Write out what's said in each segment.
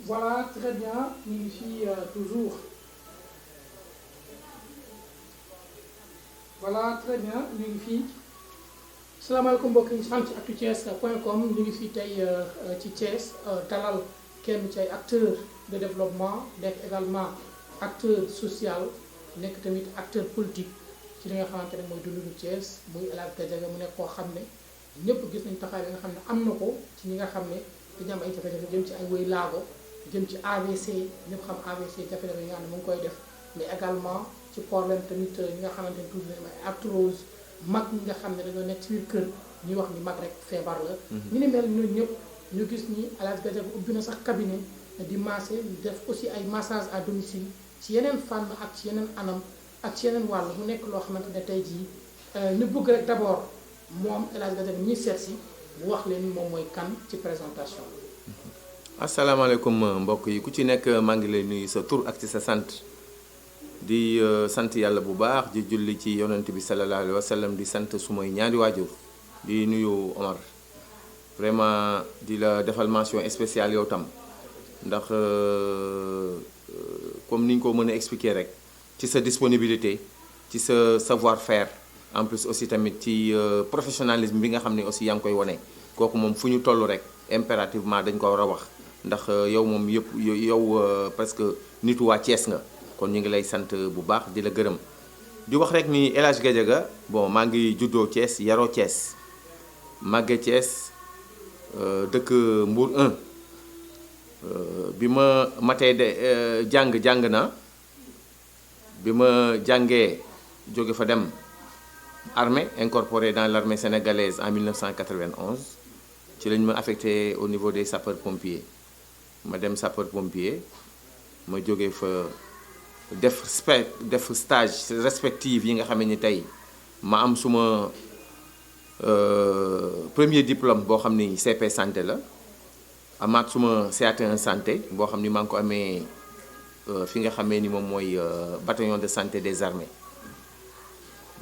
Voilà, très bien, ñu ngi fii toujours. Voilà, très bien, ñu ngi fii. Salaamaaleykum mbokk yi sant ci actuthies.com ñu ngi fii tey ci Thiès dalal kenn ci ay acteur de développement nekk également acteur social nekk tamit acteur politique ci li nga xamante ne mooy dundu Thiès muy El Hadj Gadiaga mu nekk koo xam ne ñëpp gis nañ taxawaay bi nga xam ne am na ko ci ñi nga xam ne dañu am ay jafe-jafe jëm ci ay woy laago jëm ci AVC ñëpp xam AVC jafe-jafe yi nga xam ne mu ngi koy def mais également ci problème tamit ñi nga xamante ne toujours dañu ay arthrose mag ñi nga xam ne dañoo nekk ci biir kër ñuy wax ni mag rek feebar la. ñu ni mel ñun ñëpp ñu gis ni El Hadj Gadiaga ubbi na sax cabinet di massé def aussi ay massage à domicile ci yeneen fànn ak ci yeneen anam ak ci yeneen wàll mu nekk loo xamante ne tey jii ñu bëgg rek d'abord moom El Hadj Gadiaga ñuy seet si bu wax leen moom mooy kan ci présentation. asalaamaaleykum mbokk yi ku ci nekk maa ngi lay nuyu sa tur ak ci sa sant di sant yàlla bu baax di julli ci yonent bi sallallahu alayhi wa sallam di sant sumay ñaari waajur di nuyu Omar vraiment di la defal mention spéciale yow tam ndax comme ni ñu ko mën a expliquer rek ci sa disponibilité ci sa savoir-faire en plus aussi tamit ci professionnalisme bi nga xam ne aussi yaa ngi koy wane kooku moom fu ñu toll rek impérativement dañ ko war a wax ndax yow moom yëpp yow presque nitu waa Thiès nga kon ñu ngi lay sant bu baax di la gërëm di wax rek ni El Hadj Gadiaga bon maa ngi juddoo Thiès yaroo Thiès màgge Thiès dëkk Mbour 1 bi ma matee de jàng na bi ma jàngee jóge fa dem armée incorporé dans l'armée sénégalaise en 1991 ci lañ ma affecté au niveau des sapeurs pompiers ma dem sapeur pompier ma jóge fa def stage respective yi nga xam ni tey ma am suma premier diplôme boo xam ni CP santé la amaat suma CAT1 santé boo xam ni maa ngi ko amee fi nga xamee ni moom mooy bataillon de santé des armées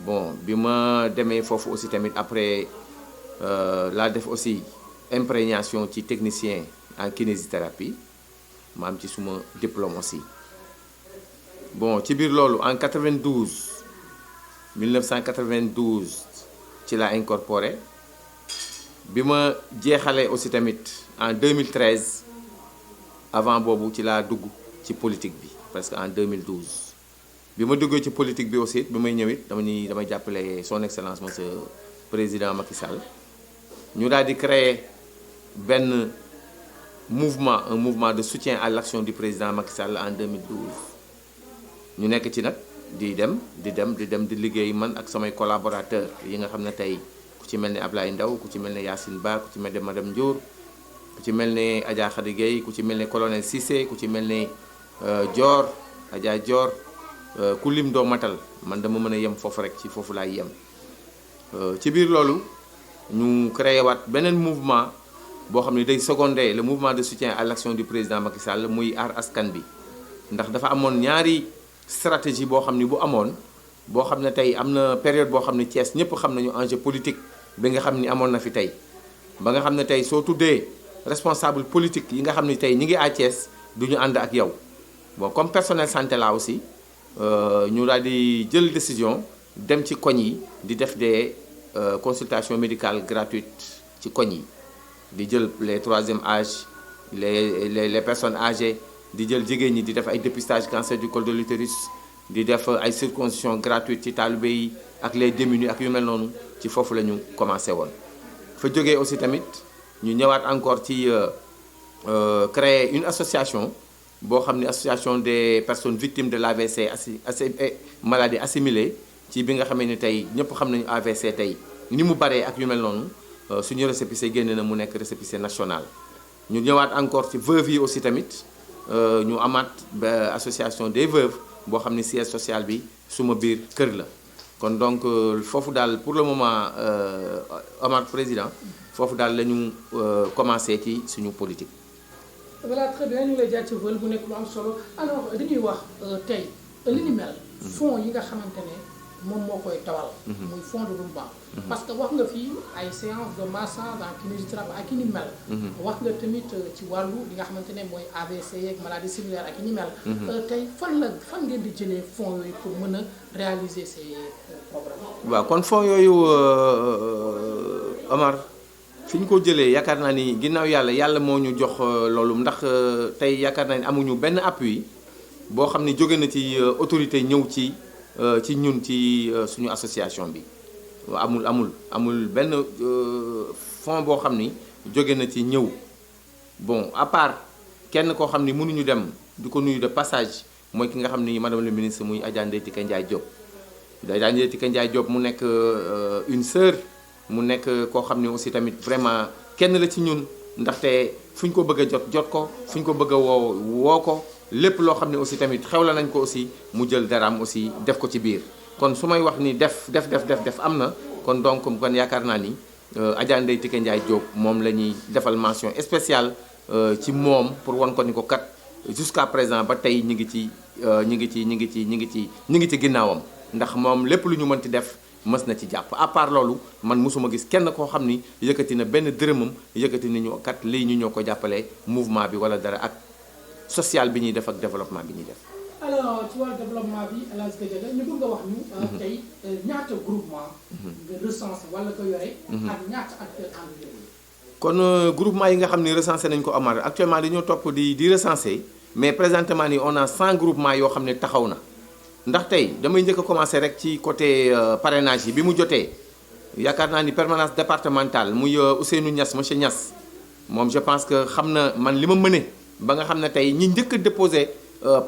bon bi ma demee foofu aussi tamit après laa def aussi imprégnation ci technicien en kinésithérapie ma am ci suma diplôme aussi bon ci biir loolu en 1992 ci laa incorporé bi ma jeexalee aussi tamit en 2013 avant boobu ci laa dugg ci politique bi presque en 2012 bi ma duggee ci politique bi aussi bi may ñëwit damay jàppale son excellence monsieur président Macky Sall ñu daal di créer benn un mouvement de soutien à l'action du président Macky Sall en 2012 ñu nekk ci nag di dem di liggéey man ak samay collaborateurs yi nga xam ne tey ku ci mel ne Ablaye Ndaw ku ci mel ne Yacine Ba ku ci mel ne madame Ndiour ku ci mel ne Adja Khady Gueye ku ci mel ne colonel Cissé ku ci mel ne Dior Adja Dior ku lim doo matal man dama mën a yem foofu rek ci foofu laay yem ci biir loolu ñu créé waat beneen mouvement boo xam ne day seconder le mouvement de soutien à l'action du président Macky Sall muy aar askan bi ndax dafa amoon ñaari stratégie boo xam ne bu amoon boo xam ne tey am na période boo xam ne Thiès ñëpp xam nañu enjeu politique bi nga xam ni amoon na fi tey ba nga xam ne tey soo tuddee responsable politique yi nga xam ne tey ñi ngi à Thiès du ñu ànd ak yow bon comme personnel santé là aussi ñu daal di jël décision dem ci koñ yi di def des consultations médicales gratuites ci koñ yi di jël les troisième âge les personnes âgées di jël jigéen ñi di def ay dépistage cancer du col de l'utérus di def ay circoncision gratuite ci taalibe yi ak les démunis ak yu mel noonu ci foofu la ñu commencé woon. fa jógee aussi tamit ñu ñëwaat encore ci créer une association boo xam ne association des personnes victimes de l'AVC maladie assimilée ci bi nga xamee ni tey ñëpp xam nañu AVC tey ni mu baree ak yu mel noonu suñu récépissé génn na mu nekk récépissé national. ñu ñëwaat encore ci veuves yi aussi tamit ñu amaat association des veuves boo xam ne siège social bi suma biir kër la kon donc foofu daal pour le moment Omar président foofu daal la ñu commencé ci suñu politique. voilà très bien ñu ngi lay jaajëfal bu nekk lu am solo alors dañuy wax tey li ni mel. fonds yi nga xamante ne moom moo koy tawal. muy fonds de roulement. parce que wax nga fii ay séance de massage en kinésithérapie ak i ni mel. wax nga tamit ci wàllu li nga xamante ne mooy AVC yeeg maladie cellulaire ak i ni mel. tey fan ngeen di jëlee fonds yooyu pour mën a réaliser ces programmes. waaw kon fonds yooyu Omar fi ñu ko jëlee yaakaar naa ni ginnaaw yàlla moo ñu jox loolu ndax tey yaakaar naa ni amuñu benn appui boo xam ni jóge na ci autorité ñëw ci ñun ci suñu association bi amul benn fonds boo xam ni jóge na ci ñëw bon à part kenn koo xam ni mënuñu dem di ko nuyu de passage mooy ki nga xam ni madame le ministre muy Adja Ndeye Tické Ndiaye Diop. Adja Ndeye Tické Ndiaye Diop mu nekk une sœur mu nekk koo xam ni aussi tamit vraiment kenn la ci ñun ndaxte fu ñu ko bëgg a jot ko fu ñu ko bëgg a woo ko lépp loo xam ne aussi tamit xewla nañ ko aussi mu jël daraam aussi def ko ci biir kon su may wax ni def am na kon donc kon yaakaar naa ni Adja Ndeye Tické Ndiaye Diop moom la ñuy defal mention spéciale ci moom pour wan ko ni ko kat jusqu'à présent ba tey ñi ngi ci ginnaawam ndax moom lépp lu ñu mënti def mës na ci jàpp à part loolu man mosuma gis kenn koo xam ni yëkkati na benn dërëmam yëkkati nañu kat lii ñu ñoo ko jàppalee mouvement bi wala dara ak social bi ñuy def ak développement bi ñuy def. alors ci wàllu développement bi El Hadj Gadiaga ñu bëgg nga wax ñu. tey ñaata groupement. nga recensé wala ko yore. ak ñaata acteurs engagés. kon groupement yi nga xam ni recensé nañ ko Omar actuellement dañoo topp di recensé mais présentement ni on a 100 groupements yoo xam ne taxaw na. ndax tey damay njëkk a commencé rek ci côté parrainage yi bi mu jotee yaakaar naa ni permanence départementale muy Ousseynou Niass monsieur Niass moom je pense que xam na man li ma mëne ba nga xam ne tey ñi njëkk a déposé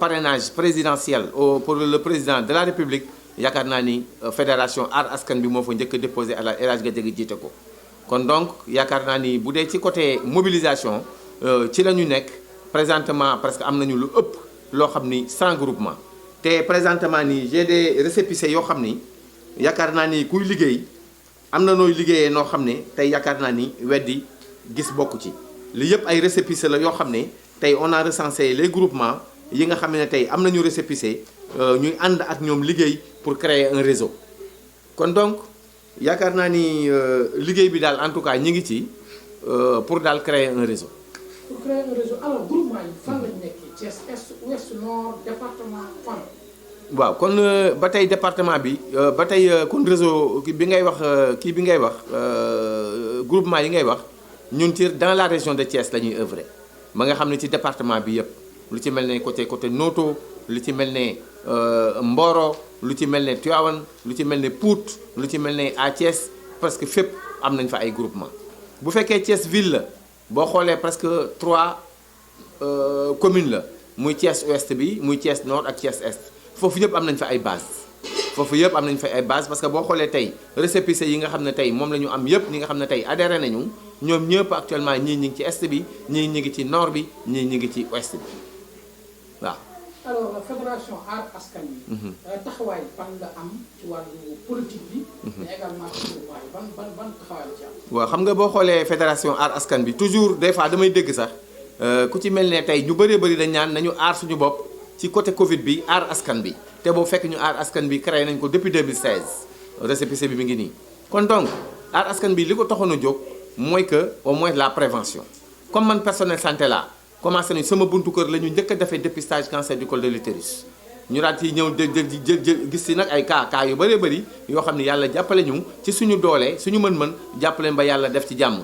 parrainage présidentiel pour le président de la République yaakaar naa ni fédération Aar Askan bi moo fa njëkk a déposé à la El Hadj Gadiaga jiite ko. kon donc yaakaar naa ni bu dee ci côté mobilisation ci la ñu nekk présentement presque am nañu lu ëpp loo xam ni 100 groupements. te présentement nii j'ai des récépissés yoo xam ni yaakaar naa ni kuy liggéey am na nooy liggéeyee noo xam ne tey yaakaar naa ni weddi gis bokku ci li yëpp ay récépissés la yoo xam ne tey on a recensé les groupements yi nga xam ne tey am nañu récépissé ñuy ànd ak ñoom liggéey pour créer un réseau. kon donc yaakaar naa ni liggéey bi daal en tout cas ñi ngi ci pour daal créer un réseau. pour créer un réseau alors groupement yi fan lañu nekkee Thiès est ouest nord département fan. waaw kon ba tey département bi ba tey kon réseau bi ngay wax kii bi ngay wax groupement yi ngay wax ñun ci dans la région de Thiès la ñuy œuvrer ba nga xam ne ci département bi yëpp lu ci mel ne côté Noto lu ci mel ne Mboro lu ci mel ne Tivaouane lu ci mel ne Pout lu ci mel ne à Thiès presque fépp am nañ fa ay groupement bu fekkee Thiès ville la boo xoolee presque 3 communes la muy Thiès ouest bi muy Thiès nord ak Thiès est foofu yëpp am nañ fa ay base parce que boo xoolee tey récépissé yi nga xam ne tey moom la ñu am yëpp ñi nga xam ne tey adhéré nañu ñoom ñëpp actuellement ñii ñi ngi ci est bi ñii ñi ngi ci nord bi ñii ñi ngi ci ouest bi waaw. alors la fédération Aar Askan bi taxawaay ban nga am ci wàllu politique bi. mais également ci groupement yi ban taxawaay la ci am. waaw xam nga boo xoolee fédération Aar Askan bi toujours des fois damay dégg sax ku ci mel ne tey ñu bëree bëri dañ ñaan nañu aar suñu bopp ci côté Covid bi aar askan bi te boo fekk ñu aar askan bi créé nañ ko depuis 2016 récépissé bi mi ngi nii. kon donc aar askan bi li ko taxoon a jóg mooy que au moins la prévention comme man personnel santé la commencé nañ sama buntu kër la ñu njëkk a defee dépistage cancer du col de l'utérus ñu daal di ñëw gis si nag ay cas yu bëree bëri yoo xam ne yàlla jàppale ñu ci suñu doole suñu mën-mën jàppale ba yàlla def ci jàmm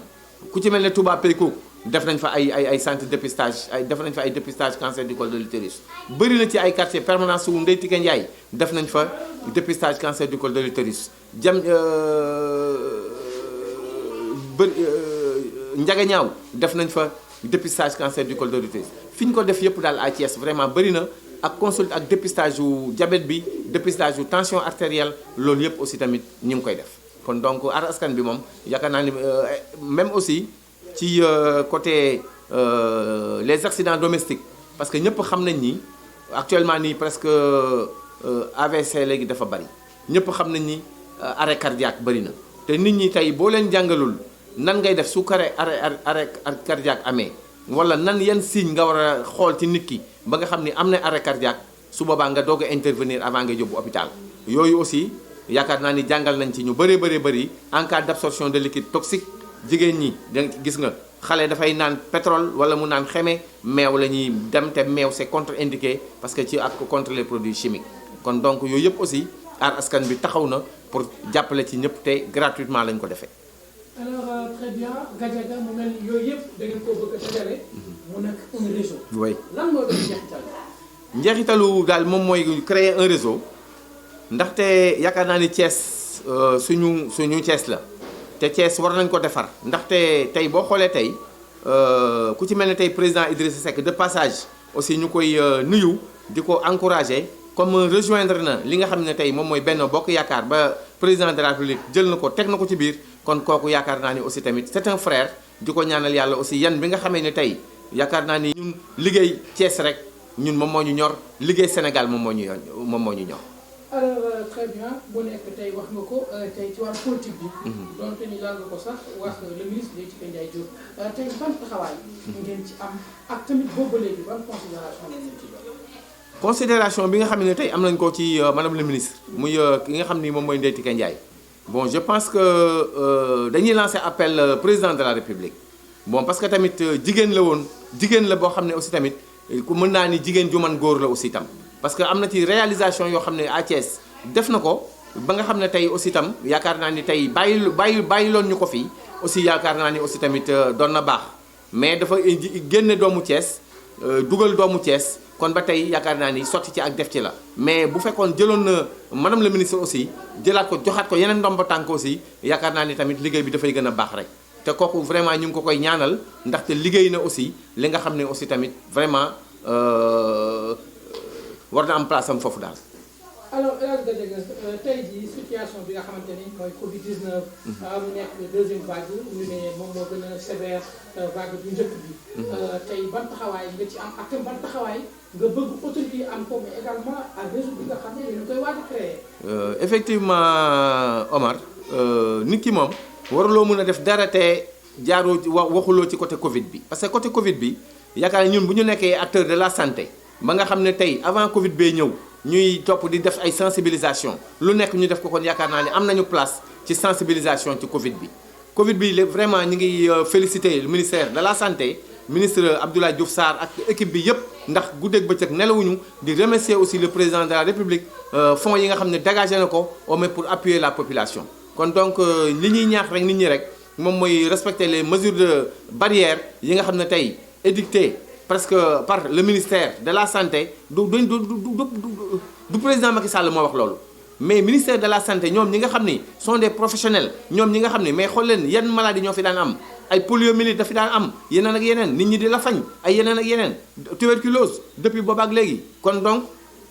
ku ci mel ne Touba Peykouk def nañ fa ay centre dépistage def nañ fa ay dépistage cancer du col de l'utérus bëri na ci ay quartier permanence wu Ndeye Tické Ndiaye def nañ fa dépistage cancer du col de l'utérus Njagañaaw def nañ fa dépistage cancer du col de l'utérus fi ñu ko def yëpp daal à Thiès vraiment bëri na ak consulte ak dépistage yu diabète bi dépistage yu tension artérielle loolu yëpp aussi tamit ñu ngi koy def kon donc Aar Askan bi moom yaakaar naa ni même aussi ci côté les accidents domestiques parce que ñëpp xam nañ ni actuellement nii presque AVC léegi dafa bari ñëpp xam nañ ni arrêt cardiaque bari na te nit ñi tey boo leen jàngalul nan ngay def su arrêt cardiaque amee wala nan yan signe nga war a xool ci nit ki ba nga xam ni am na arrêt cardiaque su boobaa nga doog a intervenir avant nga yóbbu hôpital. yooyu aussi yaakaar naa ni jàngal nañ ci ñu bëree bëri en cas d'absorption de liquide toxique jigéen ñi da gis nga xale dafay naan pétrole wala mu naan xeme meew la ñuy dem te meew c'est contre-indiqué parce que ci ak contre les produits chimiques kon donc yooyu yëpp aussi Aar Askan bi taxaw na pour jàppale ci ñëpp te gratuitement lañ ko defee. alors très bien Gadiaga mu mel ni yooyu yëpp da ngeen koo bëgg a dajale. mu nekk un réseau. oui lan moo doon njeexital. njeexitalu daal moom mooy créer un réseau ndaxte yaakaar naa ni Thiès suñu Thiès la te Thiès war nañ ko defar ndaxte tey boo xoolee tey ku ci mel ne tey président Idrissa Seck de passage aussi ñu koy nuyu di ko encourager comme rejoindre na li nga xam ne tey moom mooy Benno Bokk Yaakaar ba président de la République jël na ko teg na ko ci biir kon kooku yaakaar naa ni aussi tamit c'est un frère di ko ñaanal yàlla aussi yan bi nga xamee ne tey yaakaar naa ni ñun liggéey Thiès rek ñun moom moo ñu ñor liggéey Sénégal moom moo ñu ñor. alors très bien bu nekk tey wax nga ko tey ci wàllu politique bi. donte ni laal nga ko sax wax le ministre Ndeye Ndiaye Diop tey ban taxawaay. ngeen ci am ak tamit boobu ba léegi ban considération ngeen ci doon. considération bi nga xam ne tey am nañ ko ci madame le ministre muy ki nga xam ni moom mooy Ndeye Ndiaye bon je pense que dañuy lancer appel président de la République bon parce que tamit jigéen la woon jigéen la boo xam ne aussi tamit ku mën naa ni jigéen ju man góor la aussi tam. parce que am na ci réalisation yoo xam ne à Thiès def na ko ba nga xam ne tey aussi tam yaakaar naa ni tey bàyyiloon ñu ko fii aussi yaakaar naa ni aussi tamit doon na baax mais dafa génne doomu Thiès dugal doomu Thiès kon ba tey yaakaar naa ni sotti ci ak def ci la. mais bu fekkoon jëloon na madame le ministre aussi jëlaat ko joxaat ko yeneen ndomba tànk aussi yaakaar naa ni tamit liggéey bi dafay gën a baax rek te kooku vraiment ñu ngi ko koy ñaanal ndaxte liggéey na aussi li nga xam ne aussi tamit vraiment. war na am place am foofu daal. alors El Hadj Gadiaga tey jii situation bi nga xamante ni mooy Covid 19. mu nekk deuxième vague ñu ne moom moo gën a sévère vague bu njëkk bi. tey ban taxawaay nga ci am ak ban taxawaay nga bëgg autorité am ko mais également ak réseau bi nga xam ne ñu koy waaj a créer. effectivement Omar nit ki moom waruloo mën a def dara te jaaroo waxuloo ci côté Covid bi parce que côté Covid bi yaakaar ñun bu ñu nekkee acteur de la santé. ba nga xam ne tey avant Covid bee ñëw ñuy topp di def ay sensibilisation lu nekk ñu def ko kon yaakaar naa ne am nañu place ci sensibilisation ci Covid bi. Covid bi vraiment ñu ngi féliciter le ministère de la santé ministre Abdoulaye Diouf Sarr ak équipe bi yëpp ndax guddeeg bëccëg nelawuñu di remercier aussi le président de la République fonds yi nga xam ne dégagé na ko au moins pour appuyer la population. kon donc li ñuy ñaax rek nit ñi rek moom mooy respecter les mesures de barrière yi nga xam ne tey édictées. presque par le ministère de la santé du président Macky Sall moo wax loolu mais ministère de la santé ñoom ñi nga xam ni sont des professionnels ñoom ñi nga xam ni mais xool leen yan maladie ñoo fi daan am ay poliomyélite dafi daan am yeneen ak yeneen nit ñi di la fañ ay yeneen ak yeneen tuberculose depuis boobaak léegi kon donc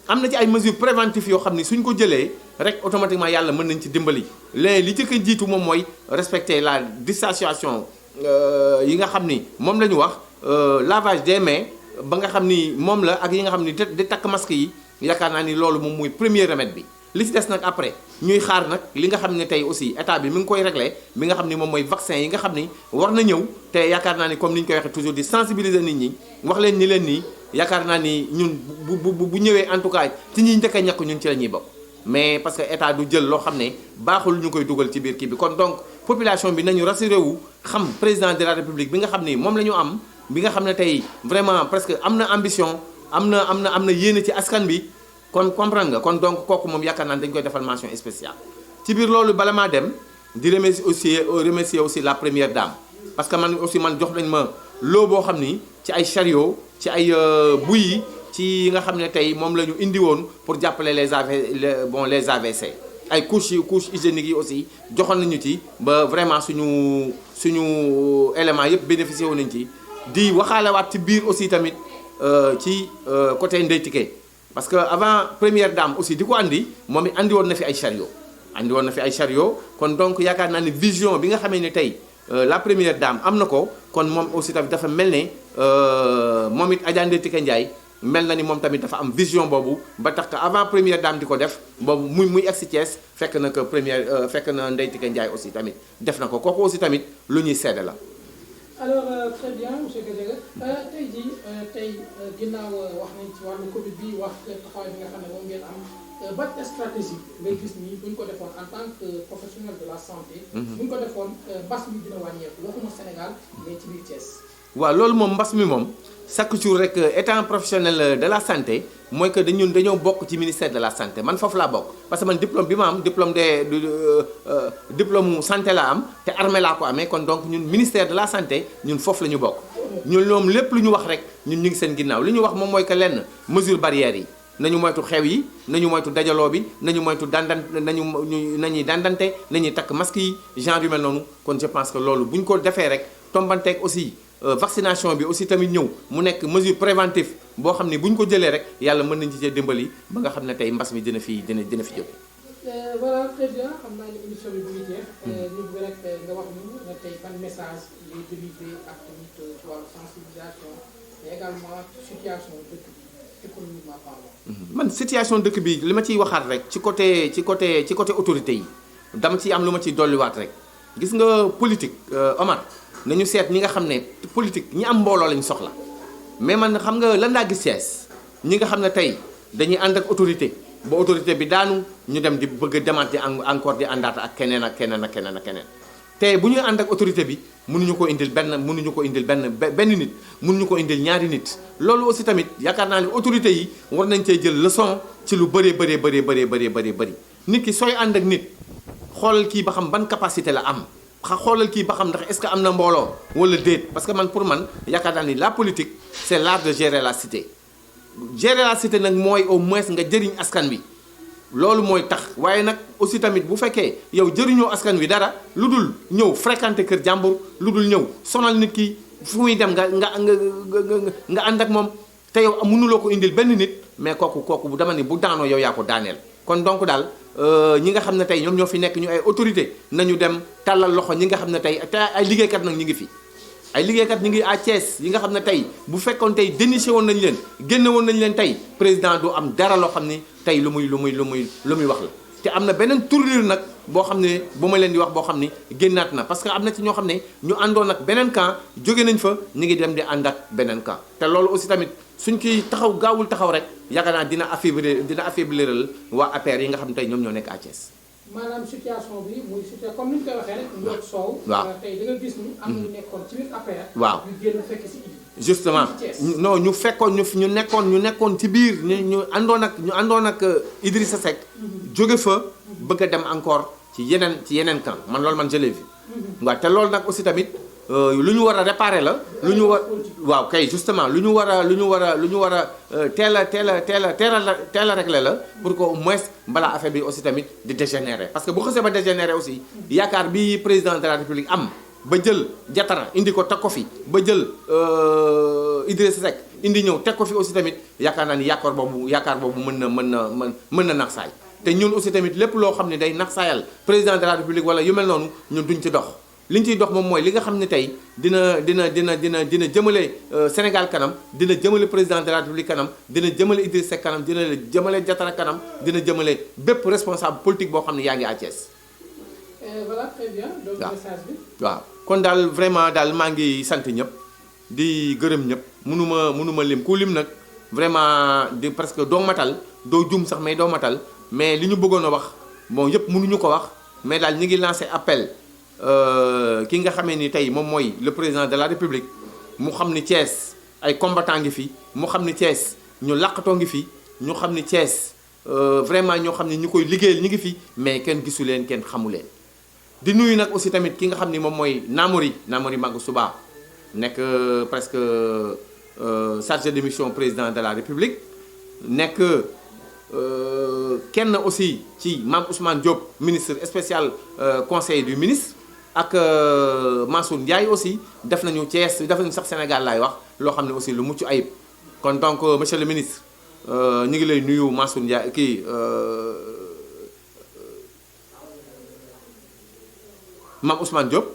am na ci ay mesures préventives yoo xam ni suñ ko jëlee rek automatiquement yàlla mën nañ ci dimbali léegi li ci ko jiitu moom mooy respecter la distanciation yi nga xam ni moom la ñu wax lavage des mains ba nga xam ni moom la ak yi nga xam ni di takk masque yi yaakaar naa ni loolu moom mooy premier remède bi li ci des nag après ñuy xaar nag li nga xam ne tey aussi état bi mi ngi koy régler bi nga xam ni moom mooy vaccin yi nga xam ni war na ñëw te yaakaar naa ni comme ni ñu koy waxee toujours di sensibiliser nit ñi wax leen ni leen nii yaakaar naa ni ñun bu ñëwee en tout cas ci ñi njëkk a ñàkk ñun ci la ñuy bokk mais parce que état du jël loo xam ne baaxul ñu koy dugal ci biir kii bi kon donc population bi nañu rassuré wu xam président de la république bi nga xam ni moom la ñu am bi nga xam ne tey vraiment presque am na ambition am na yéene ci askan bi kon comprendre nga kon donc kooku moom yaakaar naa dañ koy defal mention spéciale. ci biir loolu bala maa dem di remercier aussi la première dame parce que man jox nañ ma loo boo xam ni ci ay chariot ci ay buy yi ci yi nga xam ne tey moom la ñu indi woon pour jàppale les AVC ay couche hygiénique yi aussi joxoon nañu ci ba vraiment suñu élément yëpp bénéficié wu nañ ci. di waxaalewaat ci biir aussi tamit ci côté Ndeye Tické parce que avant première dame aussi di ko andi moom it andi woon na fi ay chariot kon donc yaakaar naa ni vision bi nga xamee ne tey la première dame am na ko kon moom aussi tamit dafa mel ne moom it Adja Ndeye Tické Ndiaye mel na ni moom tamit dafa am vision boobu ba tax que avant première dame di ko def boobu muy egg si Thiès fekk na que fekk na Ndeye Tické Ndiaye aussi tamit def na ko kooku aussi tamit lu ñuy seede la. alors très bien monsieur Gadiaga tey jii ginnaaw wax nañ ci wàllu Covid bi wax taxawaay bi nga xam ne moom ngeen am ban stratégie ngay gis nii bu ñu ko defoon en tant que professionnel de la santé. bu ñu ko defoon mbas mi dina wàññeeku waxuma Sénégal mais ci biir Thiès. waaw loolu moom mbas mi moom chaque jour rek étant professionnel de la santé mooy que dañoo bokk ci ministère de la santé man foofu laa bokk parce que man diplôme bi ma am diplôme santé laa am te armée laa ko amee kon donc ñun ministère de la santé ñun foofu la ñu bokk. ñun ñoom lépp lu ñu wax rek ñun ñu ngi seen ginnaaw li ñu wax moom mooy que lenn mesure barrières yi nañu moytu xew yi nañu moytu dajaloo bi nañu moytu nañuy dandante nañuy takk masque yi genre yu mel noonu kon je pense que loolu bu ñu ko defee rek tombanteeg aussi. Vaccination bi aussi tamit ñëw mu nekk mesure préventive boo xam ne bu ñu ko jëlee rek yàlla mën nañu ci cee dimbali ba nga xam ne tey mbas mi dina fi jóge. voilà très bien xam naa ne émission bi bu ñu jeex. ñu bëgg rek nga wax ñu ne tey ban message lay délivrer ak tamit ci wàllu sensibilisation mais également situation dëkk bi économiquement parlant. man situation dëkk bi li ma ciy waxaat rek ci côté autorité yi dama ciy am lu ma ciy dolliwaat rek gis nga politique Omar. nañu seet ñi nga xam ne politique ñi am mbooloo lañu soxla mais man xam nga lan laa gis Thiès ñi nga xam ne tey dañuy ànd ak autorité ba autorité bi daanu ñu dem di bëgg a demaat di encore di àndaata ak keneen ak keneen ak keneen ak keneen tey bu ñuy ànd ak autorité bi mënuñu ko indil benn nit mënuñu ko indil ñaari nit loolu aussi tamit yaakaar naa ne autorité yi war nañ cee jël leçon ci lu bëree bëri nit ki sooy ànd ak nit xoolal kii ba xam ban capacité la am xoolal kii ba xam ndax est-ce que am na mbooloo wala déet parce que man pour man yaakaar naa ni la politique c'est l'art de gérer la cité nag mooy au moins nga jëriñ askan wi loolu mooy tax waaye nag aussi tamit bu fekkee yow jëriñoo askan wi dara lu dul ñëw fréquenter kër jàmbur lu dul ñëw sonal nit ki fu muy dem nga ànd ak moom te yow mënuloo ko indil benn nit mais kooku bu dama ni bu daanoo yow yaa ko daaneel kon donc daal ñi nga xam ne tey ñoom ñoo fi nekk ñu ay autorité nañu dem tàllal loxo ñi nga xam ne tey te ay liggéeykat nag ñu ngi fi ay liggéeykat ñu ngi à Thiès yi nga xam ne tey bu fekkoon tey déniché woon nañu leen génne woon nañu leen tey président du am dara loo xam ne tey lu muy wax la te am na beneen tournure nag boo xam ne bu ma leen di wax boo xam ne génnaat na parce que am na ci ñoo xam ne ñu àndoon ak beneen camp jóge nañ fa ñu ngi dem di ànd ak beneen camp te loolu aussi tamit suñ ciy gaawul taxaw rek yaakaar naa dina affaibliral waa APR yi nga xam ne tey ñoom ñoo nekk à Thiès. maanaam situation bi muy situation comme ni ñu koy waxee rek. Ndiol Sow. waaw tey da nga gis ni am na ñu nekkoon ci biir APR. waaw ñu génn fekk si Idi. justement non ñu fekkoon ñu nekkoon ci biir ñu àndoon ak Idrissa Seck. jóge fa bëgg a dem encore ci yeneen camp man loolu man je l'ai vu. waaw te loolu nag aussi tamit. lu ñu war a réparer la lu ñu war waaw kay justement lu ñu war a teel a régler la pour que au moins balaa affaire bi aussi tamit di dégénérer parce que bu xasee ba dégénérer aussi yaakaar bi président de la république am ba jël Diatara indi ko teg ko fi ba jël Idrissa Seck indi ñëw teg ko fi aussi tamit yaakaar naa ni yaakaar boobu mën na nax saay te ñun aussi tamit lépp loo xam ne day nax saayal président de la république wala yu mel noonu ñun duñ ci dox li ñu ciy dox moom mooy li nga xam ne tey dina jëmale Sénégal kanam dina jëmale président de la République kanam dina jëmale Idrissa Seck kanam dina jëmale Diatara kanam dina jëmale bépp responsable politique boo xam ne yaa ngi à Thiès. voilà très bien donc message bi. waaw kon daal vraiment daal maa ngi sant ñëpp di gërëm ñëpp mënuma lim ku lim nag vraiment di presque doo matal doo jum sax mais doo matal mais li ñu bëggoon a wax bon yëpp mënuñu ko wax mais daal ñu ngi lancé appel. ki nga xamee ni tey moom mooy le président de la république mu xam ni Thiès ay combattant ngi fi mu xam ni Thiès ñu làqatoo ngi fi ñu xam ni Thiès vraiment ñoo xam ne ñu koy liggéeyal ñu ngi fi mais kenn gisu leen kenn xamu leen di nuyu nag aussi tamit ki nga xam ni moom mooy Namori Magu Suba nekk presque chargé de mission président de la république nekk kenn aussi ci Mame Ousmane Diop ministre spécial conseiller du ministre ak Mansour Ndiaye aussi def nañu Thiès def nañu sax Sénégal laay wax loo xam ne aussi lu mucc ayib kon donc monsieur le ministre ñu ngi lay nuyu Mansour Ndiaye Mame Ousmane Diop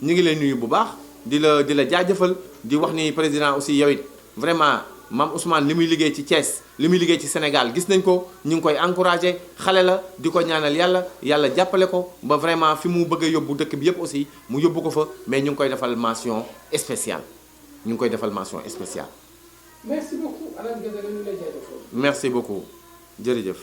ñu ngi lay nuyu bu baax di la jaajëfal di wax ni président aussi yow it vraiment Mame Ousmane li muy liggéey ci Thiès li muy liggéey ci Sénégal gis nañ ko ñu ngi koy encouragé xale la di ko ñaanal yàlla jàppale ko ba vraiment fi mu bëgg a yóbbu dëkk bi yëpp aussi mu yóbbu ko fa mais ñu ngi koy defal mention spéciale merci beaucoup Alane Gadara ñu lay jaajëfal. merci beaucoup jërëjëf.